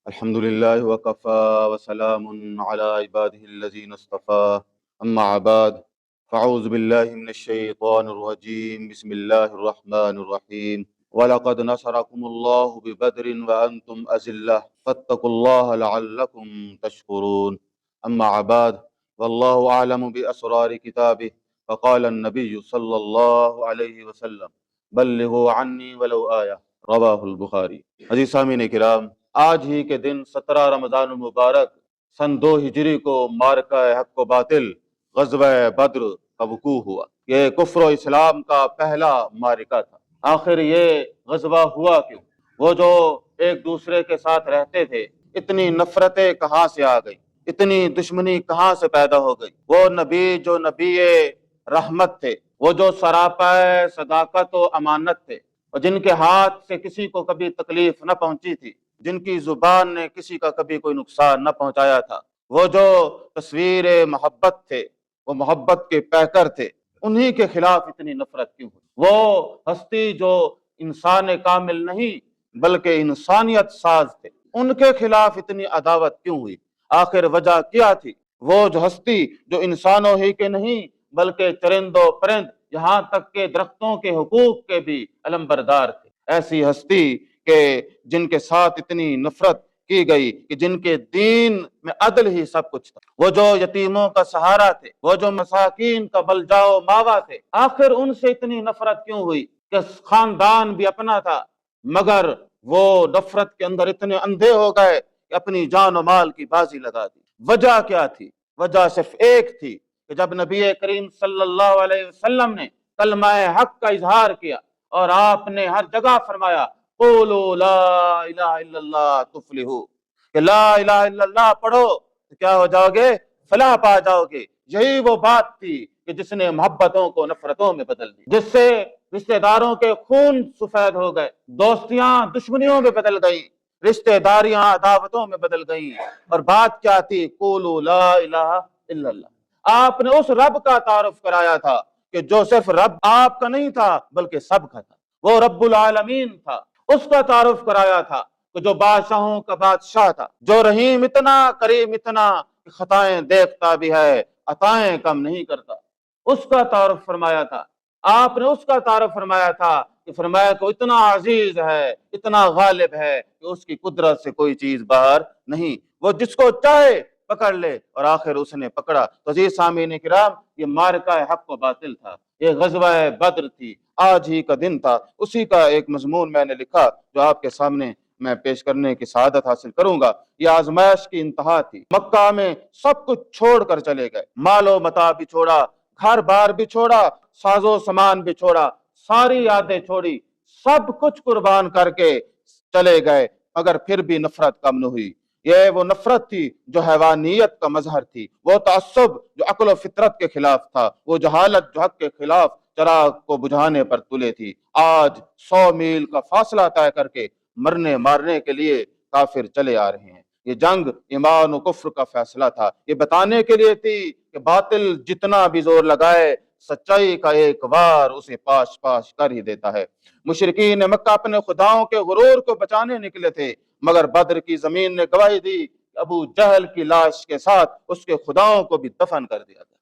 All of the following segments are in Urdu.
الحمد لله وكفى وسلام على عباده الذين اصطفى أما بعد فأعوذ بالله من الشيطان الرجيم بسم الله الرحمن الرحيم ولقد نصركم الله ببدر وأنتم أذلة فاتقوا الله لعلكم تشكرون أما بعد والله أعلم بأسرار كتابه فقال النبي صلى الله عليه وسلم بلغوا عني ولو آية رواہ البخاری۔ عزیز سامعین کرام، آج ہی کے دن 17 رمضان المبارک سن 2 ہجری کو معرکہ حق و باطل غزوہ بدر کا وقوع ہوا۔ یہ کفر و اسلام کا پہلا معرکہ تھا۔ آخر یہ غزوہ ہوا کیوں؟ وہ جو ایک دوسرے کے ساتھ رہتے تھے، اتنی نفرتیں کہاں سے آ گئی؟ اتنی دشمنی کہاں سے پیدا ہو گئی؟ وہ نبی جو نبی رحمت تھے، وہ جو سراپا صداقت و امانت تھے، اور جن کے ہاتھ سے کسی کو کبھی تکلیف نہ پہنچی تھی، جن کی زبان نے کسی کا کبھی کوئی نقصان نہ پہنچایا تھا، وہ جو تصویر محبت تھے، وہ محبت کے پیکر تھے، انہی کے خلاف اتنی نفرت کیوں ہوئی؟ وہ ہستی جو انسان کامل نہیں بلکہ انسانیت ساز تھے، ان کے خلاف اتنی عداوت کیوں ہوئی؟ آخر وجہ کیا تھی؟ وہ جو ہستی جو انسانوں ہی کے نہیں بلکہ چرند و پرند یہاں تک کہ درختوں کے حقوق کے بھی علمبردار تھے، ایسی ہستی کہ جن کے ساتھ اتنی نفرت کی گئی کہ جن کے دین میں عدل ہی سب کچھ تھا، وہ جو یتیموں کا سہارا تھے، وہ جو مساکین کا بلجاؤ ماوا تھے، آخر ان سے اتنی نفرت کیوں ہوئی؟ کہ خاندان بھی اپنا تھا، مگر وہ نفرت کے اندر اتنے اندھے ہو گئے کہ اپنی جان و مال کی بازی لگا دی۔ وجہ کیا تھی؟ وجہ صرف ایک تھی کہ جب نبی کریم صلی اللہ علیہ وسلم نے کلمہ حق کا اظہار کیا اور آپ نے ہر جگہ فرمایا قولوا لا الہ الا اللہ تفلحوا، کہ لا الہ الا اللہ پڑھو تو کیا ہو جاؤ گے؟ فلاح پا جاؤ گے۔ یہی وہ بات تھی کہ جس نے محبتوں کو نفرتوں میں بدل دی، جس سے رشتہ داروں کے خون سفید ہو گئے، دوستیاں دشمنیوں میں بدل گئیں، رشتہ داریاں عداوتوں میں بدل گئیں۔ اور بات کیا تھی؟ قولوا لا الہ الا اللہ۔ آپ نے اس رب کا تعارف کرایا تھا کہ جو صرف رب آپ کا نہیں تھا بلکہ سب کا تھا، وہ رب العالمین تھا۔ اس کا تعارف کرایا تھا کہ جو بادشاہوں کا بادشاہ تھا، جو رحیم اتنا کریم اتنا کہ خطائیں دیکھتا بھی ہے، عطائیں کم نہیں کرتا، اس کا تعارف فرمایا تھا۔ آپ نے اس کا تعارف فرمایا تھا کہ فرمایا کہ اتنا عزیز ہے، اتنا غالب ہے کہ اس کی قدرت سے کوئی چیز باہر نہیں، وہ جس کو چاہے پکڑ لے، اور آخر اس نے پکڑا۔ تو عزیز سامعین کرام، یہ معرکہ حق و باطل تھا، یہ غزوہ بدر تھی، آج ہی کا دن تھا۔ اسی کا ایک مضمون میں نے لکھا جو آپ کے سامنے میں پیش کرنے کی سعادت حاصل کروں گا۔ یہ آزمائش کی انتہا تھی۔ مکہ میں سب کچھ چھوڑ کر چلے گئے، مال و متاع بھی چھوڑا، گھر بار بھی چھوڑا، ساز و سامان بھی چھوڑا، ساری یادیں چھوڑی، سب کچھ قربان کر کے چلے گئے، مگر پھر بھی نفرت کم نہ ہوئی۔ یہ وہ نفرت تھی جو حیوانیت کا مظہر تھی، وہ تعصب جو عقل و فطرت کے خلاف تھا، وہ جہالت جو حق کے خلاف چراغ کو بجھانے پر تلے تھی۔ آج 100 میل کا فاصلہ طے کر کے مرنے مارنے کے لیے کافر چلے آ رہے ہیں۔ یہ جنگ ایمان و کفر کا فیصلہ تھا، یہ بتانے کے لیے تھی کہ باطل جتنا بھی زور لگائے، سچائی کا ایک وار اسے پاش پاش کر ہی دیتا ہے۔ مشرکین مکہ اپنے خداؤں کے غرور کو بچانے نکلے تھے، مگر بدر کی زمین نے گواہی دی کہ ابو جہل کی لاش کے ساتھ اس کے خداؤں کو بھی دفن کر دیا گیا۔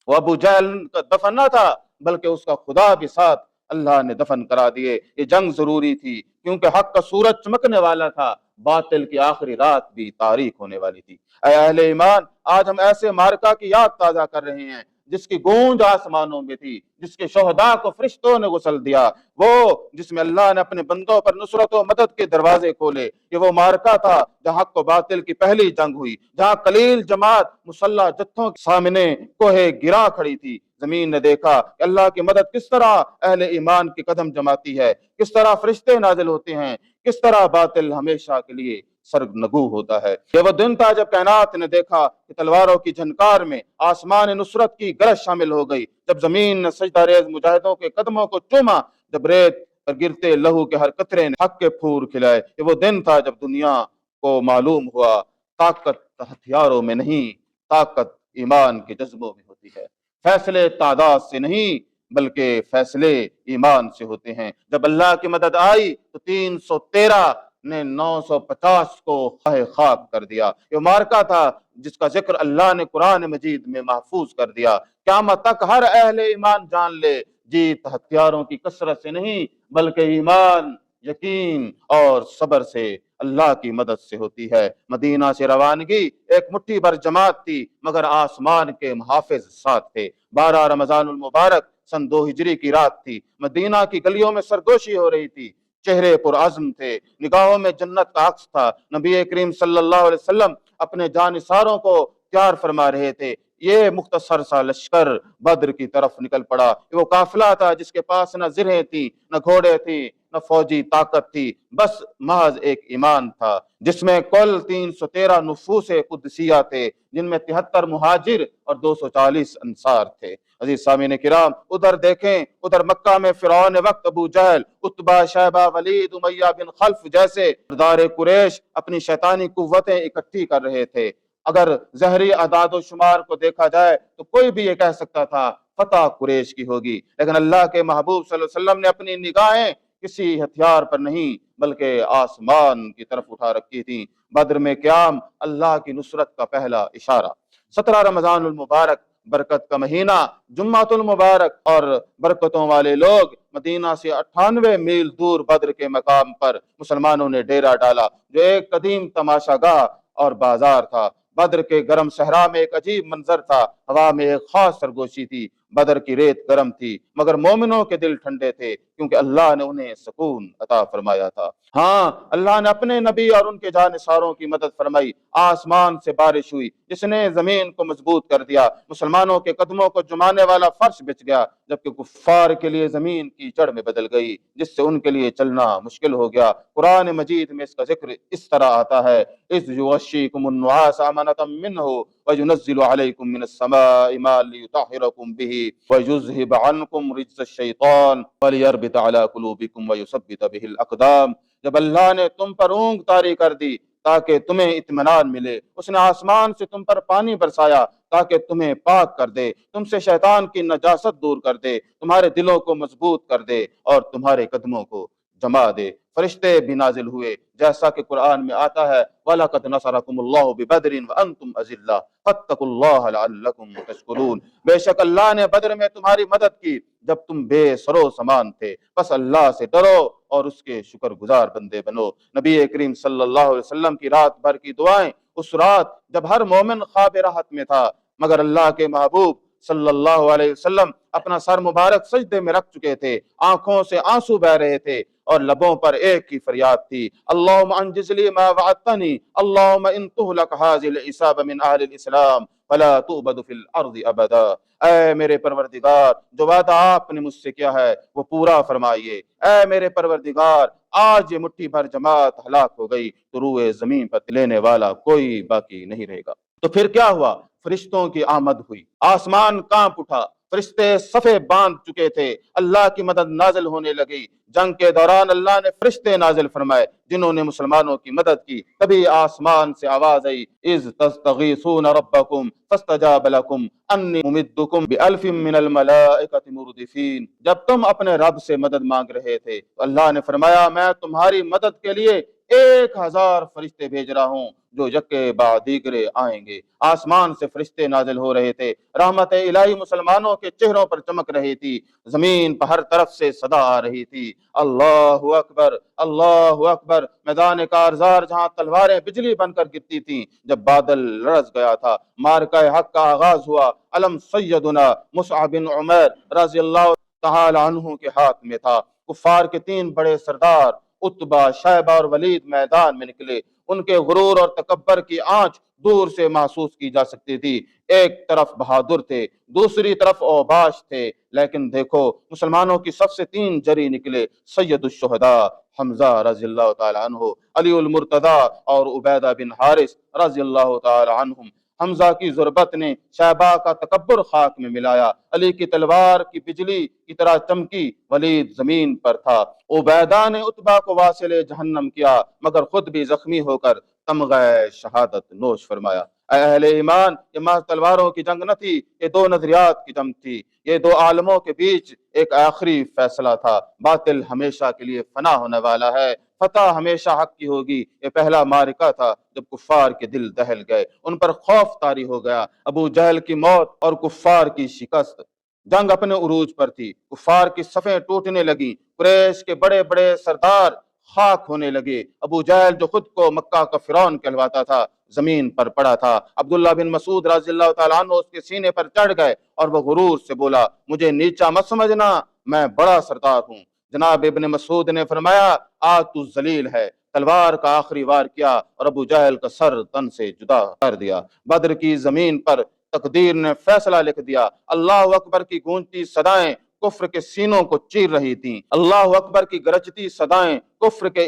وہ ابو جہل کا دفن نہ تھا بلکہ اس کا خدا بھی ساتھ اللہ نے دفن کرا دیے۔ یہ جنگ ضروری تھی کیونکہ حق کا سورج چمکنے والا تھا، باطل کی آخری رات بھی تاریک ہونے والی تھی۔ اے اہل ایمان، آج ہم ایسے معرکہ کی یاد تازہ کر رہے ہیں جس کی گونج آسمانوں میں تھی، جس کے شہداء کو فرشتوں نے غسل دیا، وہ جس میں اللہ نے اپنے بندوں پر نصرت و مدد کے دروازے کھولے۔ یہ وہ معرکہ تھا جہاں حق و باطل کی پہلی جنگ ہوئی، جہاں قلیل جماعت مسلح جتھوں کے سامنے کوہ گراں کھڑی تھی۔ زمین نے دیکھا کہ اللہ کی مدد کس طرح اہل ایمان کی قدم جماتی ہے، کس طرح فرشتے نازل ہوتے ہیں، کس طرح باطل ہمیشہ کے لیے سرنگو ہوتا ہے۔ یہ وہ دن تھا جب کائنات نے دیکھا کہ تلواروں کی جھنکار میں آسمان نصرت کی گرج شامل ہو گئی، جب زمین نے سجدہ ریز مجاہدوں کے قدموں کو چوما، جب ریت پر گرتے لہو کے ہر قطرے نے حق کے پھور کھلائے۔ یہ وہ دن تھا جب دنیا کو معلوم ہوا طاقت ہتھیاروں میں نہیں، طاقت ایمان کے جذبوں میں ہوتی ہے۔ فیصلے تعداد سے نہیں بلکہ فیصلے ایمان سے ہوتے ہیں۔ جب اللہ کی مدد آئی تو 313 نے 950 کو خواہ خاک کر دیا۔ یہ مارکا تھا جس کا ذکر اللہ نے قرآن مجید میں محفوظ کر دیا۔ قیامت تک ہر اہل ایمان جان لے، جیت ہتھیاروں کی کثرت سے نہیں بلکہ ایمان، یقین اور صبر سے، اللہ کی مدد سے ہوتی ہے۔ مدینہ سے روانگی ایک مٹھی بھر جماعت تھی، مگر آسمان کے محافظ ساتھ تھے۔ 12 رمضان المبارک سن 2 ہجری کی رات تھی۔ مدینہ کی گلیوں میں سرگوشی ہو رہی تھی، چہرے پرعزم تھے، نگاہوں میں جنت کا عکس تھا۔ نبی کریم صلی اللہ علیہ وسلم اپنے جانثاروں کو تیار فرما رہے تھے۔ یہ مختصر سا لشکر بدر کی طرف نکل پڑا۔ وہ قافلہ تھا جس کے پاس نہ زرہیں تھی، نہ گھوڑے تھی، نہ فوجی طاقت تھی، بس محض ایک ایمان تھا، جس میں کل 313 نفوس قدسیہ تھے، جن میں 73 مہاجر اور 240 انصار تھے۔ عزیز سامعین کرام، ادھر دیکھیں، ادھر مکہ میں فرعون وقت ابو جہل، عتبہ، شیبہ، ولید، امیہ بن خلف جیسے سردار قریش اپنی شیطانی قوتیں اکٹھی کر رہے تھے۔ اگر ظاہری اعداد و شمار کو دیکھا جائے تو کوئی بھی یہ کہہ سکتا تھا فتح قریش کی ہوگی، لیکن اللہ کے محبوب صلی اللہ علیہ وسلم نے اپنی نگاہیں کسی ہتھیار پر نہیں بلکہ آسمان کی طرف اٹھا رکھی تھی۔ بدر میں قیام اللہ کی نصرت کا پہلا اشارہ۔ 17 رمضان المبارک برکت کا مہینہ، جمعۃ المبارک اور برکتوں والے لوگ، مدینہ سے 98 میل دور بدر کے مقام پر مسلمانوں نے ڈیرا ڈالا، جو ایک قدیم تماشا گاہ اور بازار تھا۔ بدر کے گرم صحرا میں ایک عجیب منظر تھا، ہوا میں ایک خاص سرگوشی تھی۔ بدر کی ریت گرم تھی مگر مومنوں کے دل ٹھنڈے تھے، کیونکہ اللہ نے انہیں سکون عطا فرمایا تھا۔ ہاں، اللہ نے اپنے نبی اور ان کے جانثاروں کی مدد فرمائی۔ آسمان سے بارش ہوئی جس نے زمین کو مضبوط کر دیا، مسلمانوں کے قدموں کو جمانے والا فرش بچ گیا، جبکہ کفار کے لیے زمین کیچڑ میں بدل گئی، جس سے ان کے لیے چلنا مشکل ہو گیا۔ قرآن مجید میں اس کا ذکر اس طرح آتا ہے: اذ یغشیکم النعاس امنۃ منہ وینزل علیکم من السماء ماء لیطہرکم بہ ویذھب عنکم رجز الشیطان ولیربط علی قلوبکم ویثبت بہ الاقدام۔ جب اللہ نے تم پر اونگ طاری کر دی تاکہ تمہیں اطمینان ملے، اس نے آسمان سے تم پر پانی برسایا تاکہ تمہیں پاک کر دے، تم سے شیطان کی نجاست دور کر دے، تمہارے دلوں کو مضبوط کر دے اور تمہارے قدموں کو جما دے۔ فرشتے بھی نازل ہوئے، جیسا کہ قرآن میں آتا ہے: وَلَقَدْ نَصَرَكُمُ اللَّهُ بِبَدْرٍ وَأَنْتُمْ أَذِلَّةٌ فَاتَّقُوا اللَّهَ لَعَلَّكُمْ تَشْكُرُونَ۔ بے شک اللہ نے بدر میں تمہاری مدد کی جب تم بے سرو سامان تھے، بس اللہ سے ڈرو اور اس کے شکر گزار بندے بنو۔ نبی کریم صلی اللہ علیہ وسلم کی رات بھر کی دعائیں، اس رات جب ہر مومن خواب راحت میں تھا، مگر اللہ کے محبوب صلی اللہ علیہ وسلم اپنا سر مبارک سجدے میں رکھ چکے تھے، آنکھوں سے آنسو بہ رہے تھے اور لبوں پر ایک ہی فریاد تھی: اللہم انجز لی ما وعدتنی، اللہم ان تہلک ھذہ العصابہ من اہل الاسلام فلا تعبد فی الارض ابدا۔ اے میرے پروردگار، جو وعدہ آپ نے مجھ سے کیا ہے وہ پورا فرمائیے۔ اے میرے پروردگار، آج یہ مٹھی بھر جماعت ہلاک ہو گئی تو روئے زمین پر لینے والا کوئی باقی نہیں رہے گا۔ تو پھر کیا ہوا؟ فرشتوں کی آمد ہوئی، آسمان کانپ اٹھا، فرشتے صفے باندھ چکے تھے، اللہ کی مدد نازل ہونے لگی۔ جنگ کے دوران اللہ نے فرشتے نازل فرمائے جنہوں نے مسلمانوں کی مدد کی۔ تبھی آسمان سے آواز آئی: اذ تستغیثون ربکم فاستجاب لکم انی ممدکم بألف من الملائکۃ مردفین۔ جب تم اپنے رب سے مدد مانگ رہے تھے تو اللہ نے فرمایا: میں تمہاری مدد کے لیے 1000 فرشتے بھیج رہا ہوں جو یکے بعد دیگرے آئیں گے۔ آسمان سے فرشتے نازل ہو رہے تھے، رحمت الہی مسلمانوں کے چہروں پر چمک رہی تھی، زمین پر ہر طرف سے صدا آ رہی تھی: اللہ اکبر، اللہ اکبر۔ میدان کارزار جہاں تلواریں بجلی بن کر گرتی تھیں، جب بادل لرز گیا تھا، معرکہ حق کا آغاز ہوا۔ علم سیدنا مصعب بن عمیر رضی اللہ تعالی عنہ کے ہاتھ میں تھا۔ کفار کے 3 بڑے سردار عتبہ، شیبہ اور ولید میدان میں نکلے۔ ان کے غرور اور تکبر کی آنچ دور سے محسوس کی جا سکتی تھی۔ ایک طرف بہادر تھے، دوسری طرف اوباش تھے، لیکن دیکھو، مسلمانوں کی صف سے 3 جری نکلے: سید الشہداء حمزہ رضی اللہ تعالی عنہ، علی المرتضی اور عبیدہ بن حارث رضی اللہ تعالی عنہم۔ حمزہ کی ضربت نے شیبہ کا تکبر خاک میں ملایا، علی کی تلوار کی بجلی کی طرح چمکی، ولید زمین پر تھا۔ عبیدہ نے عتبہ کو واصل جہنم کیا، مگر خود بھی زخمی ہو کر تمغہ شہادت نوش فرمایا۔ اے اہل ایمان، یہ محض تلواروں کی جنگ نہ تھی، یہ دو نظریات کی جنگ تھی، یہ دو عالموں کے بیچ ایک آخری فیصلہ تھا۔ باطل ہمیشہ کے لیے فنا ہونے والا ہے، فتح ہمیشہ حق کی ہوگی۔ یہ پہلا معرکہ تھا جب کفار کے دل دہل گئے، ان پر خوف طاری ہو گیا۔ ابو جہل کی موت اور کفار کی شکست، جنگ اپنے عروج پر تھی، کفار کی صفیں ٹوٹنے لگیں، قریش کے بڑے بڑے سردار خاک ہونے لگے۔ ابو جہل جو خود کو مکہ کا فرعون کہلواتا تھا، زمین پر پڑا تھا۔ عبداللہ بن مسعود رضی اللہ تعالیٰ عنہ اس کے سینے پر چڑھ گئے اور وہ غرور سے بولا، مجھے نیچا مت سمجھنا، میں بڑا سردار ہوں۔ جناب ابن مسعود نے فرمایا، آج تو ذلیل ہے۔ تلوار کا آخری وار کیا اور ابو جہل کا سر تن سے جدا کر دیا۔ بدر کی زمین پر تقدیر نے فیصلہ لکھ دیا۔ اللہ اکبر کی گونجتی صدائیں کفر کے سینوں کو چیر رہی تھیں، اللہ اکبر کی گرجتی صدائیں کفر کے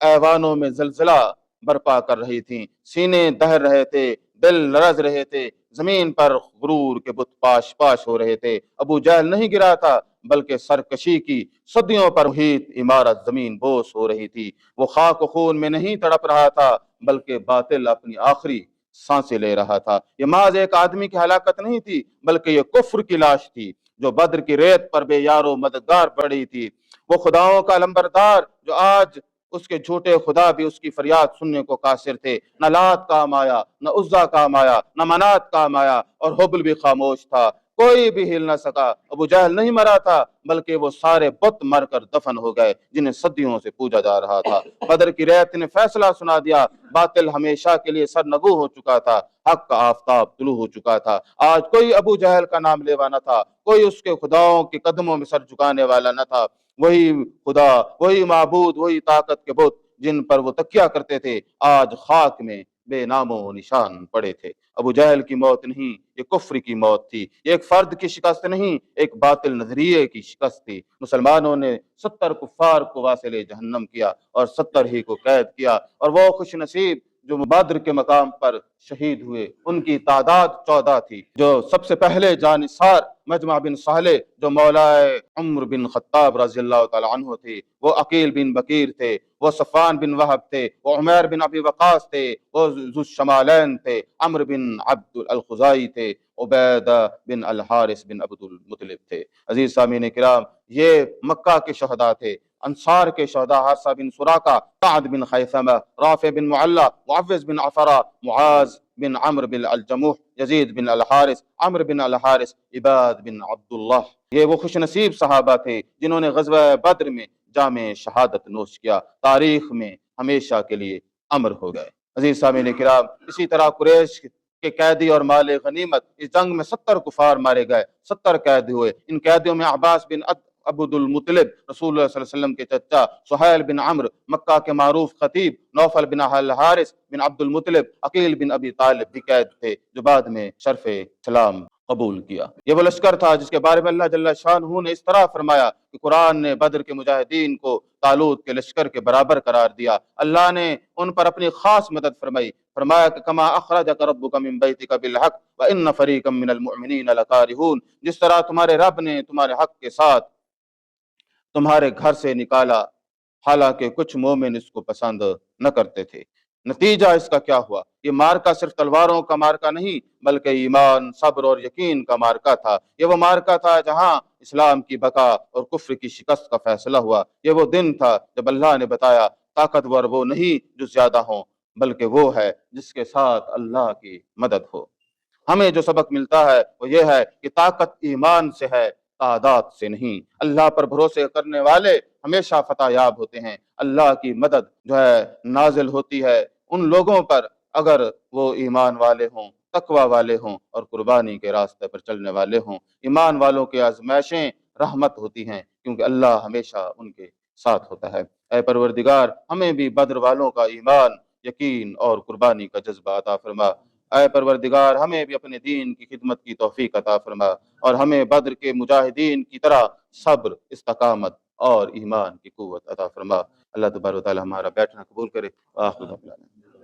ایوانوں میں زلزلہ برپا کر رہی تھیں، سینے دہر رہے تھے، دل لرز رہے تھے، زمین پر غرور کے بت پاش پاش ہو رہے تھے۔ ابو جہل نہیں گرا تھا، بلکہ سرکشی کی صدیوں پر محیط عمارت زمین بوس ہو رہی تھی۔ وہ خاک و خون میں نہیں تڑپ رہا تھا، بلکہ باطل اپنی آخری سانسیں لے رہا تھا۔ یہ محض ایک آدمی کی ہلاکت نہیں تھی، بلکہ یہ کفر کی لاش تھی جو بدر کی ریت پر بے یار و مددگار پڑی تھی۔ وہ خداؤں کا لمبردار جو آج اس کے جھوٹے خدا بھی اس کی فریاد سننے کو قاصر تھے۔ نہ لات کام آیا، نہ عزا کام آیا، نہ منات کام آیا، اور حبل بھی خاموش تھا، کوئی بھی ہل نہ سکا۔ ابو جہل نہیں مرا تھا، بلکہ وہ سارے بت مر کر دفن ہو گئے جنہیں صدیوں سے پوجا جا رہا تھا۔ بدر کی ریت نے فیصلہ سنا دیا، باطل ہمیشہ کے لیے سرنگو ہو چکا تھا، حق کا آفتاب طلوع ہو چکا تھا۔ آج کوئی ابو جہل کا نام لیوا نہ تھا، کوئی اس کے خداؤں کے قدموں میں سر جھکانے والا نہ تھا۔ وہی خدا، وہی معبود، وہی طاقت کے بت جن پر وہ تکیہ کرتے تھے، آج خاک میں بے نام و نشان پڑے تھے۔ ابو جہل کی موت نہیں، یہ کفر کی موت تھی۔ یہ ایک فرد کی شکست نہیں، ایک باطل نظریے کی شکست تھی۔ مسلمانوں نے 70 کفار کو واصل جہنم کیا اور 70 ہی کو قید کیا، اور وہ خوش نصیب جو بدر کے مقام پر شہید ہوئے، ان کی تعداد 14 تھی۔ جو سب سے پہلے جانثار مجمع بن صالح جو مولا عمر بن خطاب رضی اللہ تعالیٰ عنہ تھے، وہ عقیل بن بکیر تھے، وہ صفان بن وہب تھے، وہ عمیر بن ابی وقاص تھے، وہ ذو الشمالین تھے، عمرو بن عبد الخزائی تھے، عبیدہ بن الحارث بن عبد المطلب تھے۔ عزیز سامعین کرام، یہ مکہ کے شہداء تھے۔ انصار کے شہداء حارثہ بن سراقہ، سعد بن خیثمہ، رافع بن معلہ، معوذ بن عفرہ، معاذ بن عمرو بن الجموح، یزید بن الحارث، عمرو بن الحارث، عباد بن عبداللہ، یہ وہ خوش نصیب صحابہ تھے جنہوں نے غزوہ بدر میں جام شہادت نوش کیا، تاریخ میں ہمیشہ کے لیے امر ہو گئے۔ عزیز سامعین کرام، اسی طرح قریش کے قیدی اور مال غنیمت، اس جنگ میں 70 کفار مارے گئے، 70 قید ہوئے۔ ان قیدیوں میں عباس بن عبد المطلب، رسول اللہ صلی اللہ علیہ وسلم کے چچا، سہیل بن عمرو، مکہ کے معروف خطیب، نوفل بن الحارث بن عبد المطلب، عقیل بن ابی طالب بھی قید تھے، جو بعد میں شرف اسلام قبول کیا۔ یہ وہ لشکر تھا جس کے بارے میں اللہ جل شانہ نے اس طرح فرمایا کہ قرآن نے بدر کے مجاہدین کو طالوت کے لشکر کے برابر قرار دیا۔ اللہ نے ان پر اپنی خاص مدد فرمائی، فرمایا کہ کما اخرجک ربک من بیتک بالحق وان فریقا من المؤمنین لکارہون، جس طرح تمہارے رب نے تمہارے حق کے ساتھ تمہارے گھر سے نکالا، حالانکہ کچھ مومن اس کو پسند نہ کرتے تھے۔ نتیجہ اس کا کیا ہوا؟ یہ مارکا صرف تلواروں کا مارکا نہیں، بلکہ ایمان، صبر اور یقین کا مارکا تھا۔ یہ وہ مارکا تھا جہاں اسلام کی بقا اور کفر کی شکست کا فیصلہ ہوا۔ یہ وہ دن تھا جب اللہ نے بتایا، طاقتور وہ نہیں جو زیادہ ہوں، بلکہ وہ ہے جس کے ساتھ اللہ کی مدد ہو۔ ہمیں جو سبق ملتا ہے وہ یہ ہے کہ طاقت ایمان سے ہے، تعداد سے نہیں۔ اللہ پر بھروسے کرنے والے ہمیشہ فتح یاب ہوتے ہیں۔ اللہ کی مدد جو ہے نازل ہوتی ہے ان لوگوں پر اگر وہ ایمان والے ہوں، تقوی والے ہوں اور قربانی کے راستے پر چلنے والے ہوں۔ ایمان والوں کے آزمائشیں رحمت ہوتی ہیں، کیونکہ اللہ ہمیشہ ان کے ساتھ ہوتا ہے۔ اے پروردگار، ہمیں بھی بدر والوں کا ایمان، یقین اور قربانی کا جذبہ عطا فرما۔ اے پروردگار، ہمیں بھی اپنے دین کی خدمت کی توفیق عطا فرما، اور ہمیں بدر کے مجاہدین کی طرح صبر، استقامت اور ایمان کی قوت عطا فرما۔ اللہ تبارک و تعالی ہمارا بیٹھنا قبول کرے۔ آخر دعوانا